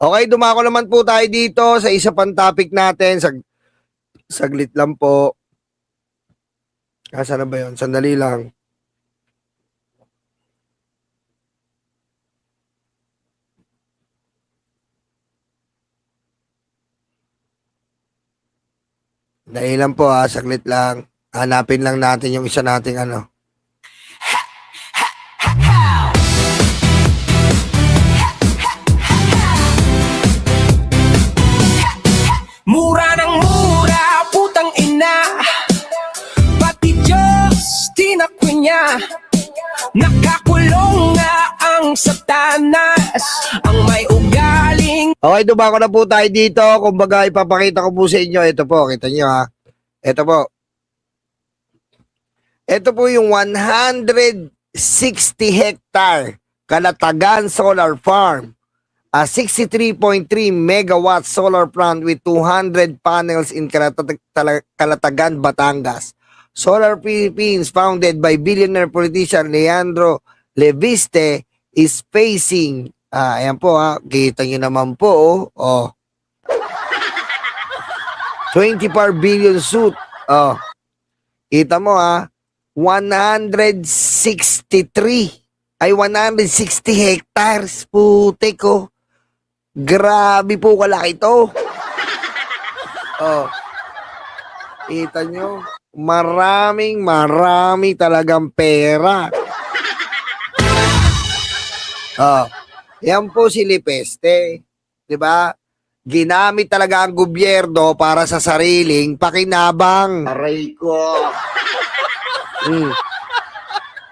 Okay, dumako naman po tayo dito sa isa pang topic natin. Saglit lang po. Saan na ba yun? Sandali lang. Dahil lang po saglit lang. Hanapin lang natin yung isa nating ano. Mura ng mura, putang ina. Pati Diyos, tinakwi niya. Nakakulong nga ang Satanas, ang may ugaling. Okay, dumako na po tayo dito. Kumbaga, ipapakita ko po sa inyo. Ito po, kita nyo ha. Ito po. Ito po yung 160 hectare Kalatagan Solar Farm. A 63.3 megawatt solar plant with 200 panels in Kalatagan, Batangas. Solar Philippines, founded by billionaire politician Leandro Leviste, is facing, ayan po kita nyo naman po, 24 billion suit. Kita mo 160 hectares, putik ko. Grabe po kalaki ito. Kita nyo, marami talagang pera. Yan po si Leviste, 'di ba? Ginamit talaga ang gobyerno para sa sariling pakinabang. Aray ko.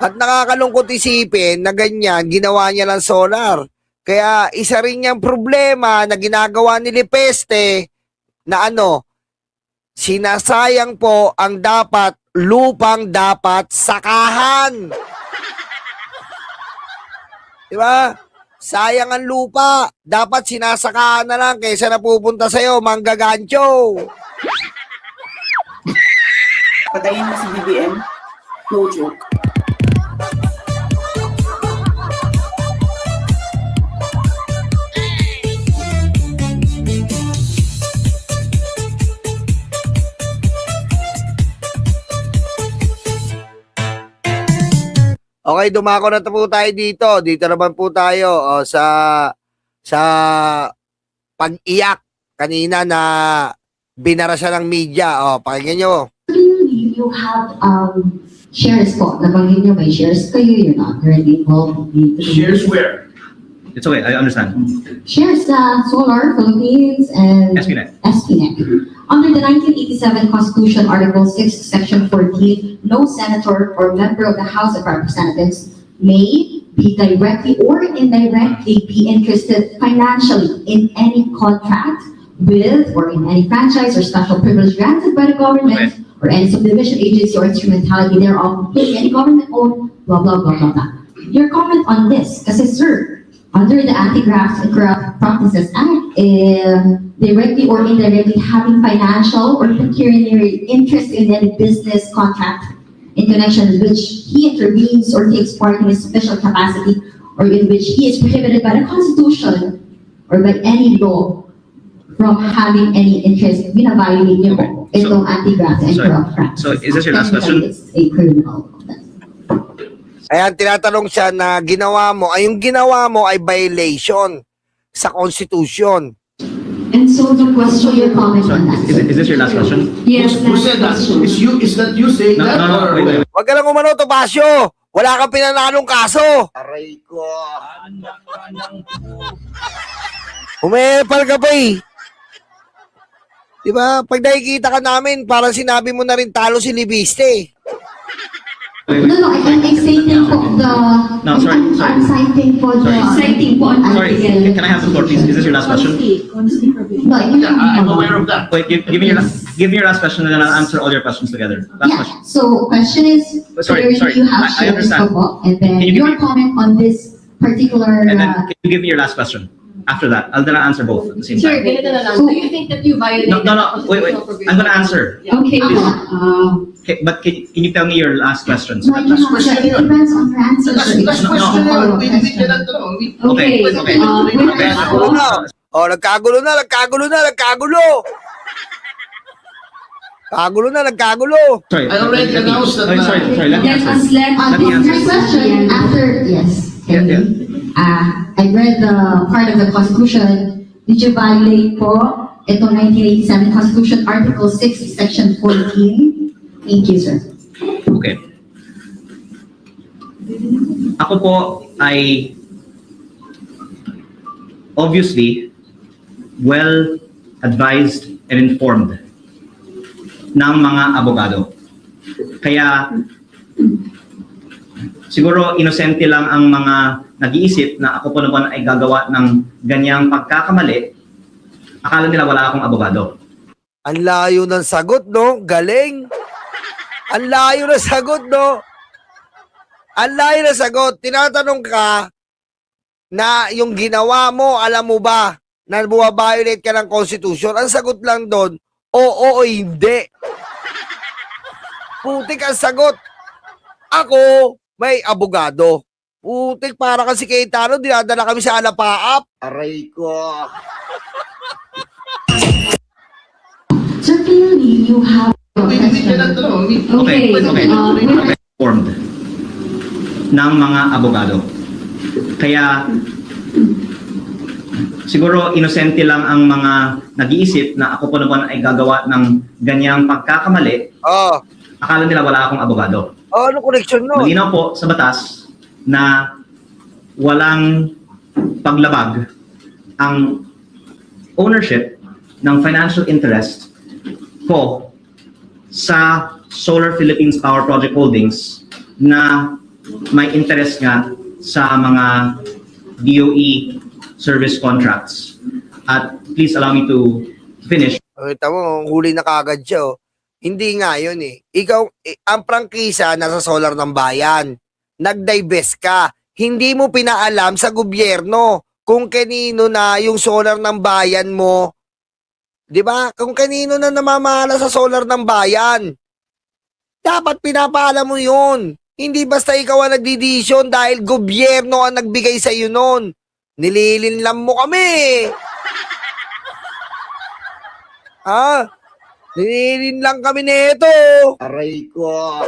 At nakakalungkot isipin na ganyan ginawa niya ng solar. Kaya isa rin niyang problema na ginagawa ni Leviste na sinasayang po ang lupang dapat sakahan. Diba? Sayang ang lupa. Dapat sinasakahan na lang kaysa napupunta sa'yo, manggagancho. Patayin mo si BBM? No joke. Okay, dumako na po tayo dito. Dito naman po tayo sa pag-iyak kanina na binara siya ng media. Pakinggan nyo. You have shares po. Nabanggit nyo may shares kayo. You're not currently involved in the Shares where? It's okay, I understand. shares Solar Philippines and SPNet. Under the 1987 Constitution, Article 6, Section 14, no senator or member of the House of Representatives may be directly or indirectly be interested financially in any contract with or in any franchise or special privilege granted by the government or any subdivision agency or instrumentality thereof, including any government-owned, blah, blah, blah, blah, blah. Your comment on this, kasi sir, under the Anti-Graft and Corrupt Practices Act, directly or indirectly having financial or pecuniary interest in any business contract in connection with which he intervenes or takes part in his official capacity or in which he is prohibited by the Constitution or by any law from having any interest, binaviolate niyo po itong Anti-Graft and Corrupt Practices. So is this your last question? It's a criminal offense. Ayan, tinatanong siya na yung ginawa mo ay violation sa Constitution. And so the question, your comment on that. Is this your last question? Yes, Who said that? Is that you saying No, that? no, or wait. Huwag ka lang umano, Topacio. Wala kang pinanalong kaso. Aray ko. Umepal ka pa Diba? Pag nakikita ka namin, parang sinabi mo na rin talo si Leviste. No, I'm citing po the... No, sorry. I'm citing po the... Citing po on Sorry, can I have the floor, please? Is this your last question? No, Yeah, I'm aware of that. Wait, give me your last question and then I'll answer all your questions together. Last question. So, question is, Sorry, you have I shares understand. po, and then Can you give your me- comment on this particular... And then can you give me your last question? After that, then I'll answer both at the same Sir, time. ganito na lang. Do you think that you violated No, wait. I'm gonna answer. Okay, Okay, but can you tell me your last questions? no, you have, question it yun. depends on your answer. Last sir. question No, yun. no. Hindi ka lang tanong. Okay, Okay, okay. wait, Oo nga. Oh, nagkagulo na. Kagulo na, nagkagulo. Sorry. I already announced that. Sorry, let me Yes, answer. let Let me answer. next question after, yes. Yeah, yeah. I read the part of the Constitution. Did you violate po itong 1987 Constitution Article 6, Section 14? Thank you, sir. Okay. Ako po ay obviously well advised and informed ng mga abogado. Kaya siguro inosente lang ang mga nag-iisip na ako po naman ay gagawa ng ganyang pagkakamali. Akala nila wala akong abogado. Ang layo ng sagot, no? Galing. Ang layo ng sagot, no? Ang layo ng sagot. Tinatanong ka na yung ginawa mo, alam mo ba na buwa-violate ka ng Constitution? Ang sagot lang doon, oo o hindi. Putik ang sagot. Ako, may abogado. Putik, para kasi kay Tano, dinadala kami sa alapaap. Aray ko. Sir, clearly you have a We cannot question. know. Okay. Informed ng mga abogado. Kaya siguro inosente lang ang mga nag-iisip na ako po naman ay gagawa ng ganyang pagkakamali. Oh, Akala nila wala akong abogado. ano connection no? Malinaw po sa batas na walang paglabag ang ownership ng financial interest ko sa Solar Philippines Power Project Holdings na may interest nga sa mga DOE service contracts. At please allow me to finish. Tama mo, huli na kagad siya. Oh. Hindi nga yun eh. Ikaw, ang prangkisa nasa solar ng bayan. Nag-divest ka. Hindi mo pinaalam sa gobyerno kung kanino na yung solar ng bayan mo. 'Di ba? Kung kanino na namamahala sa solar ng bayan. Dapat pinapaalam mo yun. Hindi basta ikaw ang nagdidesisyon dahil gobyerno ang nagbigay sa iyo nun. Nililinlam mo kami. Ha? Nililinlang kami nito. Aray ko.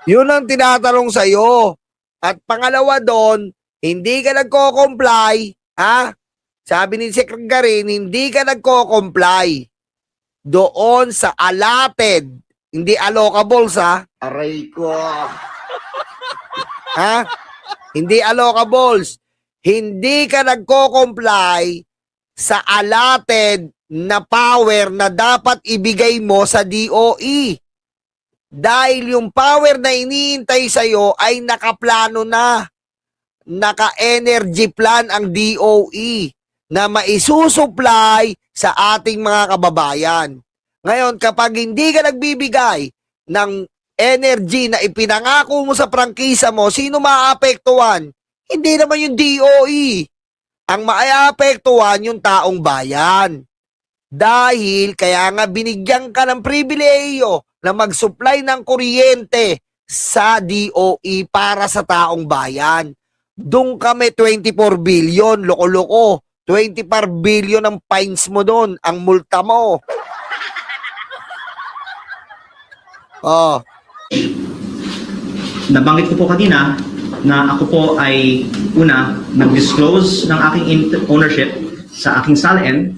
Yun ang tinatanong sa'yo. At pangalawa doon, hindi ka nagko-comply. Ha? Sabi ni Secretary, hindi ka nagko-comply doon sa allotted, hindi allocables ha. Aray ko. Ha? Hindi allocables. Hindi ka nagko-comply sa allotted na power na dapat ibigay mo sa DOE. Dahil yung power na iniintay sa'yo ay nakaplano na. Naka-energy plan ang DOE na maisusupply sa ating mga kababayan. Ngayon, kapag hindi ka nagbibigay ng energy na ipinangako mo sa prangkisa mo, sino maaapektuhan? Hindi naman yung DOE. Ang maaapektuhan yung taong bayan. Dahil kaya nga binigyan ka ng pribileyo na mag-supply ng kuryente sa DOE para sa taong bayan. Doon kami 24 billion, loko-loko. 24 billion ang fines mo doon, ang multa mo. Oh. Nabanggit ko po kanina na ako po ay una nag-disclose ng aking ownership sa aking SALN,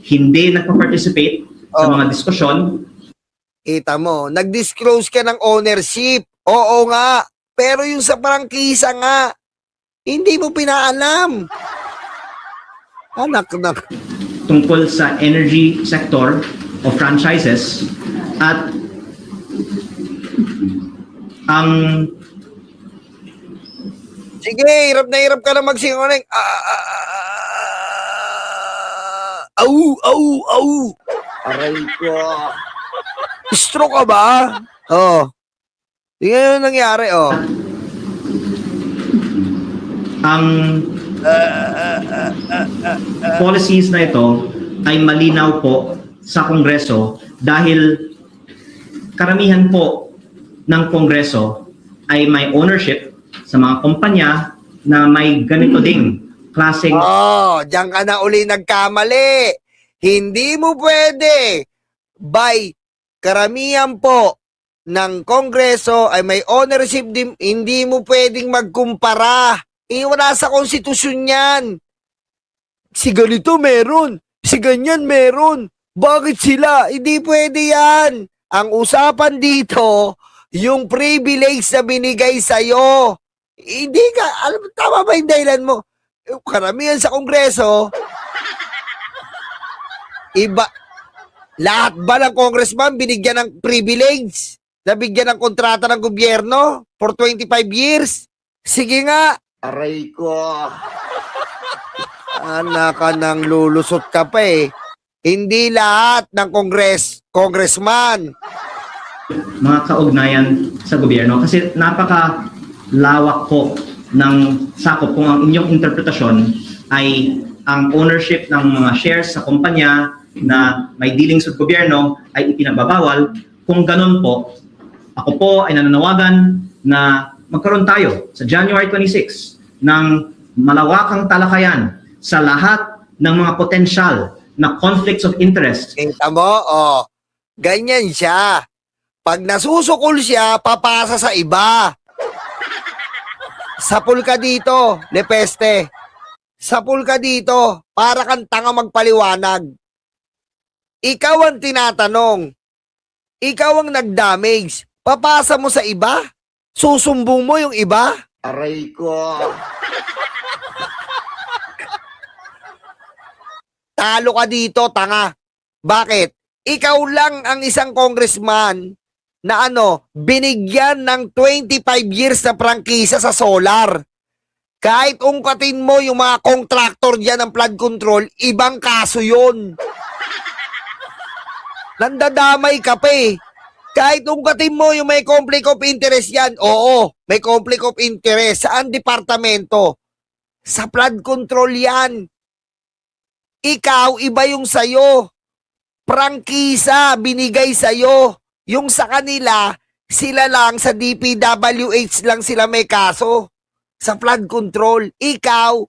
hindi nagpa-participate sa mga diskusyon. Kita mo, nag-disclose ka ng ownership. Oo nga, pero yung sa prangkisa nga, hindi mo pinaalam. Anak. Tungkol sa energy sector o franchises at ang Sige, hirap na hirap ka na magsinungaling. Au. Aray ko. Stroke ka ba? Oo. Tingnan yung nangyari, oh. ang policies na ito ay malinaw po sa Kongreso dahil karamihan po ng Kongreso ay may ownership sa mga kumpanya na may ganito ding klaseng Diyan ka na uli nagkamali. Hindi mo pwede. By karamihan po ng Kongreso ay may ownership din, hindi mo pwedeng magkumpara. Wala sa konstitusyon yan. Si ganito meron, si ganyan meron. Bakit sila? Hindi pwede yan. Ang usapan dito, yung privilege na binigay sa'yo. Hindi ka, tama ba yung dahilan mo? Karamihan sa Kongreso, iba, lahat ba ng congressman binigyan ng privilege? Nabigyan ng kontrata ng gobyerno for 25 years? Sige nga. Aray ko. Anak ka nang lulusot ka pa eh. Hindi lahat ng congressman. mga kaugnayan sa gobyerno kasi napaka-lawak po ng sakop kung ang inyong interpretasyon ay ang ownership ng mga shares sa kumpanya na may dealings with gobyerno ay ipinagbabawal. Kung ganun po, ako po ay nananawagan na magkaroon tayo sa January 26 ng malawakang talakayan sa lahat ng mga potensyal na conflicts of interest. Kita mo, ganyan siya. Pag nasusukol siya, papasa sa iba. Sapul ka dito, Lepeste. Sapul ka dito, para kang tanga magpaliwanag. Ikaw ang tinatanong. Ikaw ang nag-damage. Papasa mo sa iba? Susumbong mo yung iba? Aray ko. Talo ka dito, tanga. Bakit? Ikaw lang ang isang congressman na binigyan ng 25 years na prangkisa sa solar. Kahit ungkatin mo yung mga contractor dyan ng flood control, ibang kaso yun. Nandadamay ka pa eh. Kahit ungkatin mo yung may conflict of interest yan, oo, may conflict of interest. Saan departamento? Sa flood control yan. Ikaw, iba yung sayo. Prangkisa, binigay sa'yo. Yung sa kanila, sila lang sa DPWH lang sila may kaso. Sa flood control. Ikaw,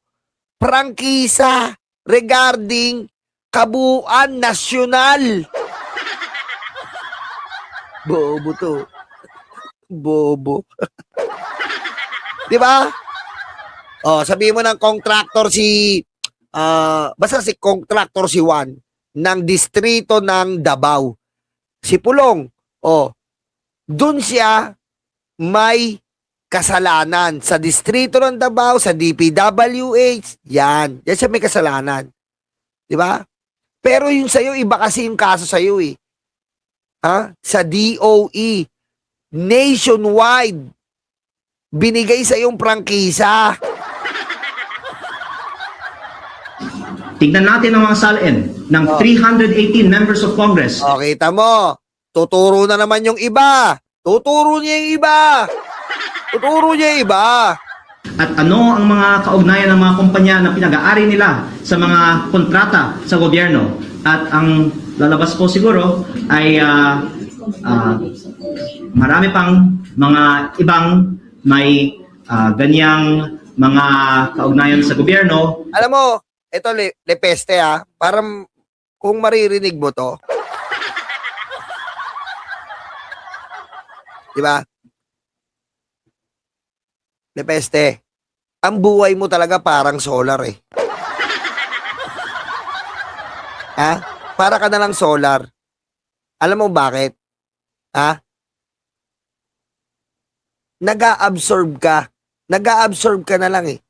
prangkisa regarding kabuuan nasyonal. Bobo to. Bobo. Di ba? Sabihin mo ng contractor basta si contractor si Juan ng distrito ng Davao. Si Pulong, dun siya may kasalanan sa distrito ng Davao, sa DPWH, yan siya may kasalanan. Di ba? Pero yung sa'yo, iba kasi yung kaso sa'yo eh. Sa DOE, nationwide, binigay sa yung prangkisa. Tignan natin ang mga salin ng 318 members of Congress. Kita mo, tuturo na naman yung iba. Tuturo niya yung iba. Tuturo niya yung iba. At ano ang mga kaugnayan ng mga kumpanya na pinag-aari nila sa mga kontrata sa gobyerno. At ang lalabas po siguro ay marami pang mga ibang may ganyang mga kaugnayan sa gobyerno. Alam mo, ito Lepeste parang kung maririnig mo to. Diba? Lepeste, ang buhay mo talaga parang solar eh. Para ka na lang solar. Alam mo bakit? Nag-a-absorb ka. Nag-a-absorb ka na lang eh.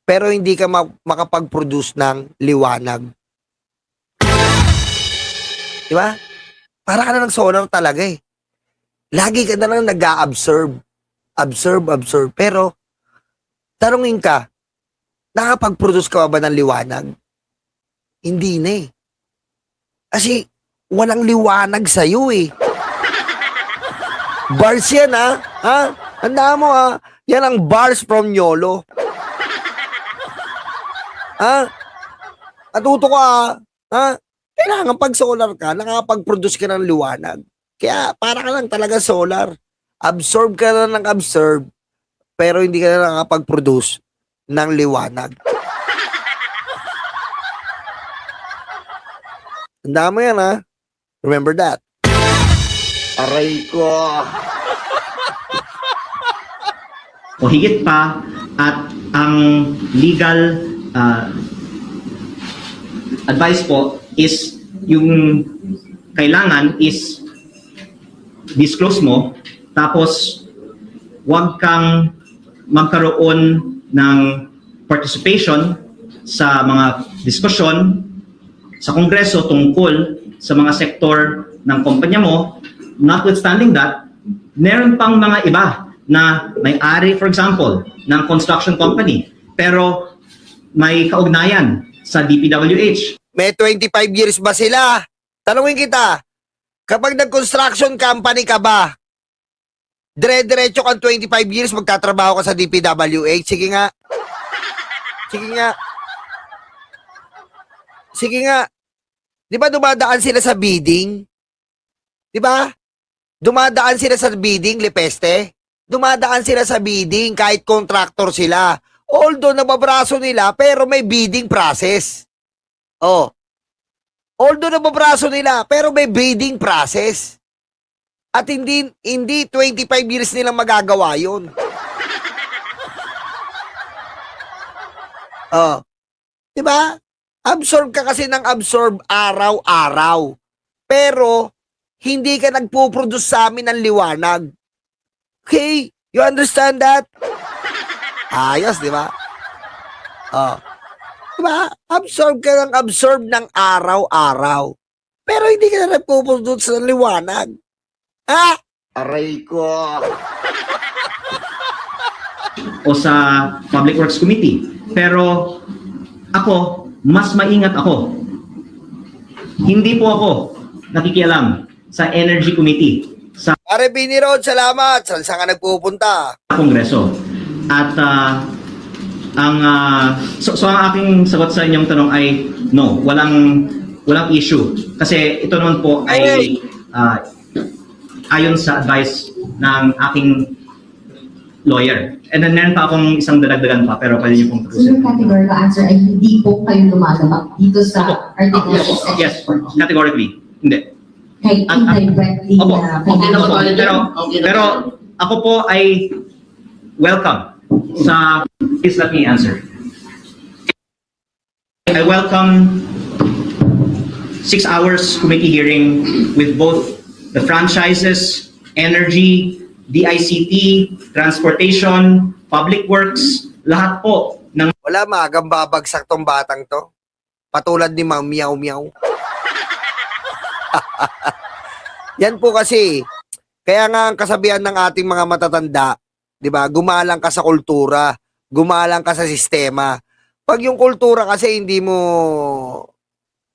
Pero hindi ka makapag-produce ng liwanag. Diba? Para ka na ng solar talaga eh. Lagi ka na lang nag-a-absorb. Absorb. Pero, tanungin ka, nakapag-produce ka ba ng liwanag? Hindi na eh. Kasi, walang liwanag sa'yo eh. Bars yan Handa mo Yan ang bars from Yolo. Natuto ka Kailangan pag solar ka, nakakapag-produce ka ng liwanag. Kaya para ka lang talaga solar. Absorb ka na ng absorb, pero hindi ka na nakakapag-produce ng liwanag. Tandaan mo yan, ha? Remember that. Aray ko. O higit pa, at ang legal advice po is yung kailangan is disclose mo, tapos huwag kang magkaroon ng participation sa mga diskusyon sa Kongreso tungkol sa mga sektor ng kumpanya mo. Notwithstanding that, meron pang mga iba na may-ari, for example, ng construction company, pero may kaugnayan sa DPWH. May 25 years ba sila? Tanungin kita, kapag nag-construction company ka ba, dire-diretso kang 25 years magtatrabaho ka sa DPWH? Sige nga. Sige nga. Sige nga. Di ba dumadaan sila sa bidding? Di ba? Dumadaan sila sa bidding, Lepeste? Dumadaan sila sa bidding kahit contractor sila. Although nababraso nila, pero may bidding process. Oh. Although nababraso nila, pero may bidding process. At hindi 25 years nilang magagawa yun. Oh. Diba? Absorb ka kasi ng absorb araw-araw. Pero, hindi ka nagpo-produce sa amin ng liwanag. Okay? You understand that? Ayos, di ba? Oh. Diba? Absorb ka ng araw-araw. Pero hindi ka na nagpo-produce ng liwanag. Ha? Aray ko. O sa Public Works Committee. Pero ako, mas maingat ako. Hindi po ako nakikialam sa Energy Committee sa Pare Bini Rod, salamat. Saan ka nagpupunta? Kongreso. At so ang aking sagot sa inyong tanong ay no, walang issue. Kasi ito naman po ay ayon sa advice ng aking lawyer. And then meron pa akong isang dadagdagan pa, pero pwede niyo pong So yung tapusin. categorical answer ay hindi po kayo lumalabag dito sa Article Yes, 6, Section 14. categorically. Hindi. Kahit indirectly Opo. na Okay na ba tayo dyan? Okay na Pero tayo. ako po ay welcome sa, please let me answer. I welcome 6 hours committee hearing with both the franchises, energy, DICT, transportation, public works, lahat po ng Wala, maagang babagsak tong batang to. Patulad ni Mang Miao Miao. Yan po kasi, kaya nga ang kasabihan ng ating mga matatanda, di ba, gumalang ka sa kultura, gumalang ka sa sistema. Pag yung kultura kasi hindi mo,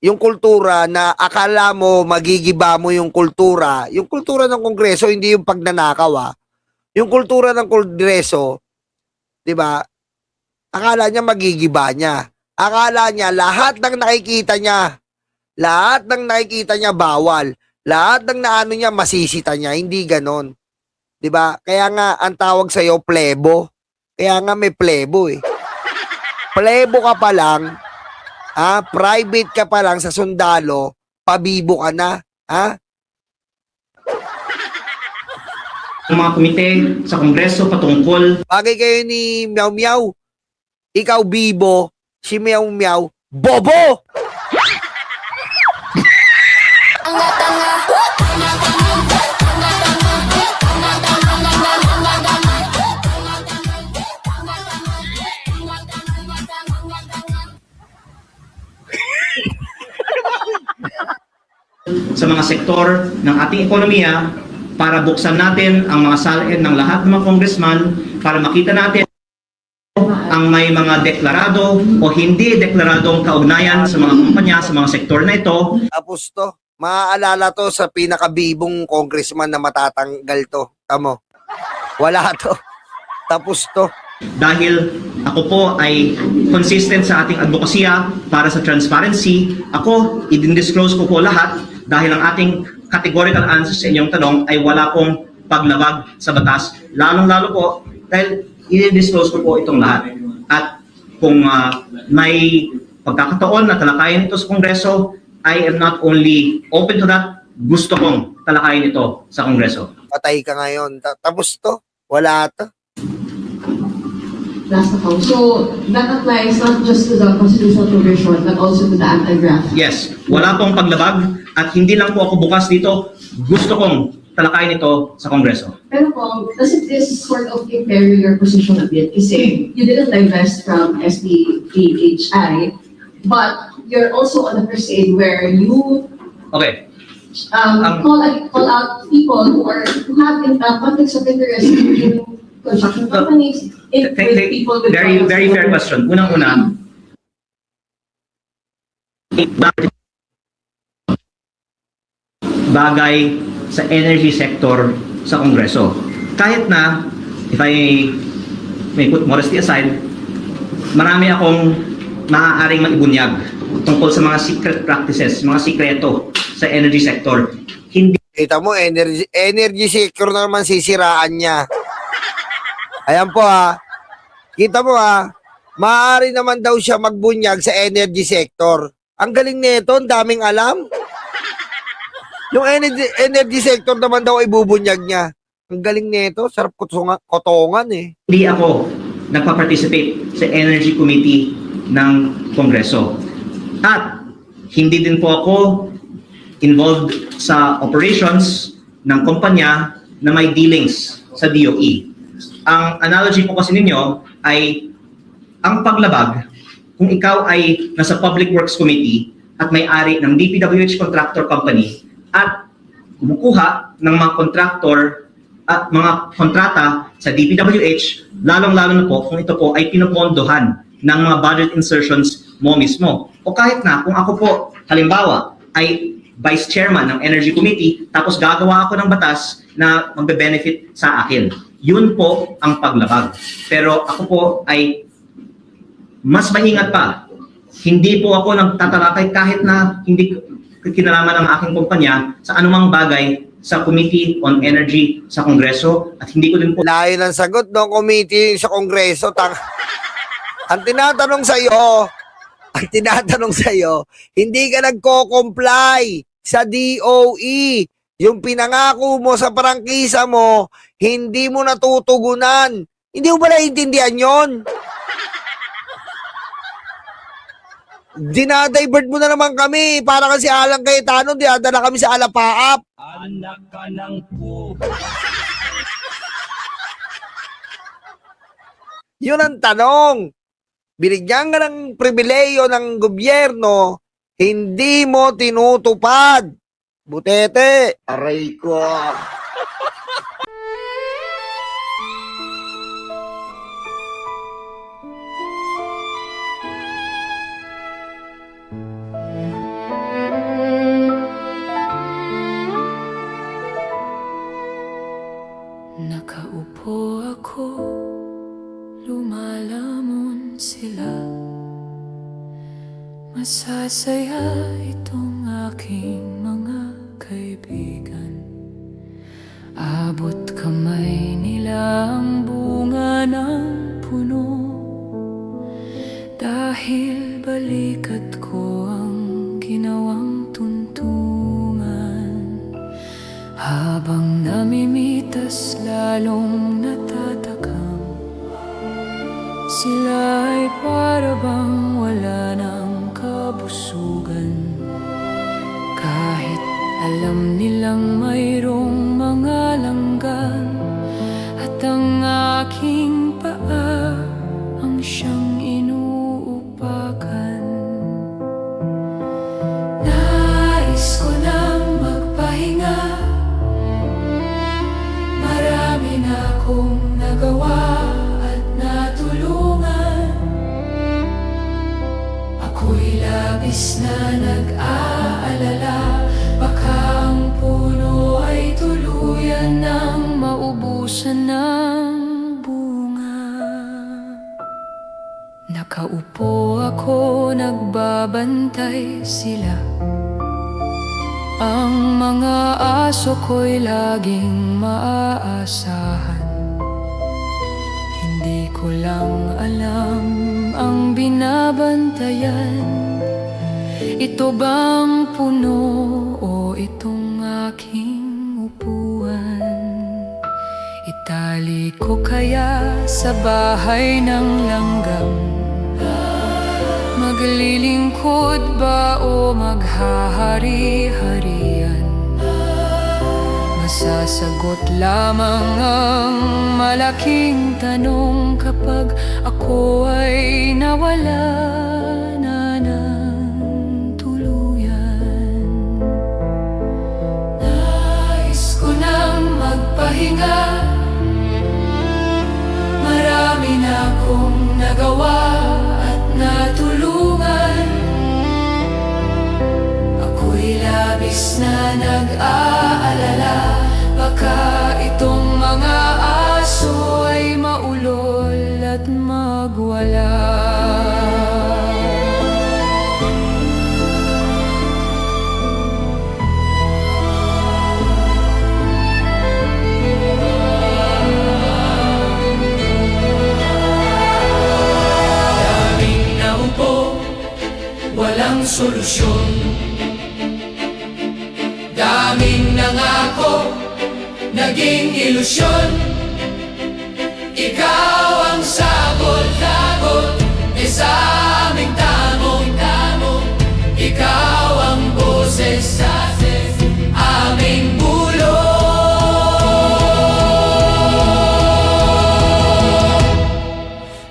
yung kultura na akala mo magigiba mo yung kultura ng Kongreso, hindi yung pagnanakaw Yung kultura ng Kongreso, di ba, akala niya magigiba niya. Akala niya lahat ng nakikita niya bawal. Lahat ng naano niya masisita niya, hindi ganon. 'Di ba? Kaya nga ang tawag sa iyo plebo. Kaya nga may plebo eh. Plebo ka pa lang, private ka pa lang sa sundalo, pabibo ka na, mga komite sa Kongreso patungkol Bagay kayo ni Miao Miao. Ikaw bibo, si Miao Miao bobo. sa mga sektor ng ating ekonomiya para buksan natin ang mga salin ng lahat ng mga congressman para makita natin ang may mga deklarado o hindi deklaradong kaugnayan sa mga kumpanya, sa mga sektor na ito. Tapos to, maaalala to sa pinakabibong congressman na matatanggal to. Tamo. Wala to. Tapos to. Dahil ako po ay consistent sa ating advokasya para sa transparency, ako, i-disclose ko po lahat dahil ang ating categorical answer sa inyong tanong ay wala pong paglabag sa batas. Lalong-lalo po dahil i-disclose ko po itong lahat. At kung may pagkakataon na talakayin ito sa Kongreso, I am not only open to that, gusto kong talakayin ito sa Kongreso. Patay ka ngayon. Tapos to, wala to. Last account. So that applies not just to the constitutional provision but also to the anti-graft. Yes, wala pong paglabag at hindi lang po ako bukas dito, gusto kong talakayin ito sa Kongreso. Pero kung, doesn't this sort of impair your position a bit? Kasi you didn't divest from SDPHI, but you're also on the crusade where you Okay, call out people who have conflicts of interest in construction companies, with people with very fair question. Unang-una, bagay sa energy sector sa Kongreso. Kahit na, if I may put modesty aside, marami akong maaaring maibunyag tungkol sa mga secret practices, mga sikreto sa energy sector. Hindi Kita mo, energy sector na naman sisiraan niya. Ayan po Kita mo maaari naman daw siya magbunyag sa energy sector. Ang galing nito, ang daming alam. Yung energy sector naman daw ay bubunyag niya. Ang galing nito, sarap kotongan eh. Hindi ako nagpa-participate sa Energy Committee ng Kongreso. At hindi din po ako involved sa operations ng kumpanya na may dealings sa DOE. Ang analogy po kasi ninyo ay ang paglabag, kung ikaw ay nasa Public Works Committee at may-ari ng DPWH Contractor Company at kumukuha ng mga contractor at mga kontrata sa DPWH, lalong-lalo na po kung ito po ay pinupondohan ng mga budget insertions mo mismo. O kahit na kung ako po, halimbawa, ay Vice Chairman ng Energy Committee, tapos gagawa ako ng batas na magbe-benefit sa akin. Yun po ang paglabag. Pero ako po ay mas maingat pa. Hindi po ako nagtatalakay kahit na hindi kinalaman ng aking kumpanya sa anumang bagay sa Committee on Energy sa Kongreso at hindi ko din po Layo ng sagot ng committee sa Kongreso. Ang tinatanong sa iyo, hindi ka nagko-comply sa DOE. Yung pinangako mo sa prangkisa mo, hindi mo natutugunan. Hindi mo ba naiintindihan yon? Dinadivert mo na naman kami. Para kasi Alang Cayetano, dinadala kami sa Alapaap. Anak ka ng po. Yun ang tanong. Binigyan ka ng pribileyo ng gobyerno, hindi mo tinutupad. Butete. Aray ko. Nakaupo ako, lumalamon sila. Masasaya itong aking mga kaibigan. Abot kamay nila ang bunga ng puno. Dahil balikat ko ang ginawang tuntungan. Habang namimitas lalong natatakam, sila ay para bang wala ng kabusugan. Kahit alam nilang mayroong mga langgan, at ang aking paa ang siyang inuupakan. Nais ko nang magpahinga, marami na akong nagawa at natulungan. Ako'y labis na nag-aalala, baka ang puno ay tuluyan ng maubusan ng bunga. Nakaupo ako, nagbabantay sila. Ang mga aso ko'y laging maaasahan. Hindi ko lang alam ang binabantayan? Ito bang puno o itong aking upuan? Itali ko kaya sa bahay ng langgam? Maglilingkod ba o maghahari-harian? Masasagot lamang ang malaking tanong kapag ako ay nawala na ng tuluyan. Nais ko nang magpahinga, marami na akong nagawa at natulungan. Ako'y labis na nag-aalala, baka itong mga aso ay maulol at magwala. Daming naupo, walang solusyon. Daming nangako, naging ilusyon. Ikaw ang sagot-sagot sa aming tamong-tamo. Ikaw ang boses sa aming bulong.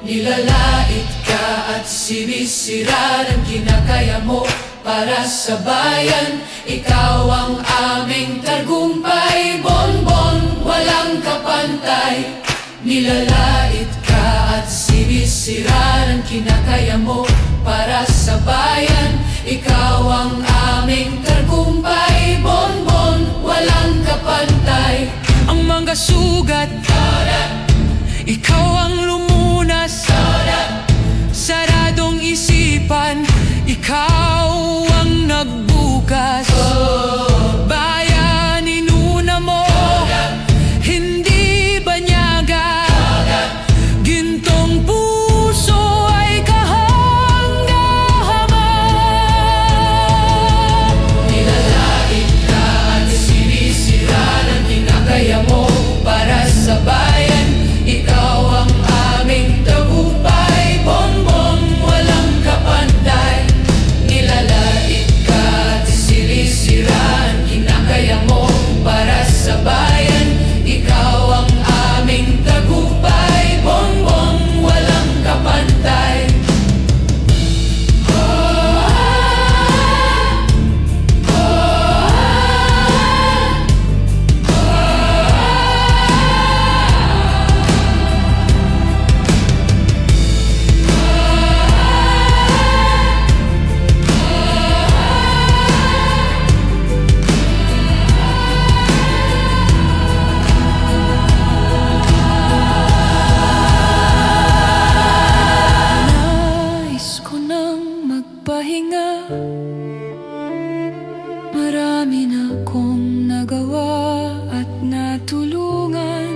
Nilalait ka at sinisira ng kinakaya mo para sa bayan. Ikaw ang aming tagumpay, bonbon, walang kapantay. Nilalait ka at sinisira ng kinakaya mo para sa bayan. Ikaw ang aming tagumpay, bonbon, walang kapantay. Ang mga sugat, ikaw ang lumunas. Saradong isipan, ikaw ang nagbukas. Bayan, inuna mo, hindi banyaga. Gintong puso ay kahanga-hanga. Nilalait ka at sinisira ng kinakaya mo para sa bayan. Ikaw ang aming tagumpay, bonbon, walang kapantay. Nilalait ka at sinisira ang kinakaya mo para sa bayan. Ikaw ang aming tagumpay, bonbon, walang kapantay. Nais ko nang magpahinga, marami na akong nagawa at natulungan.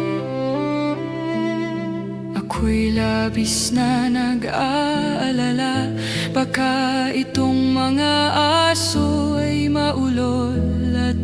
Ako'y labis na nag-aalala, baka itong mga aso ay maulol at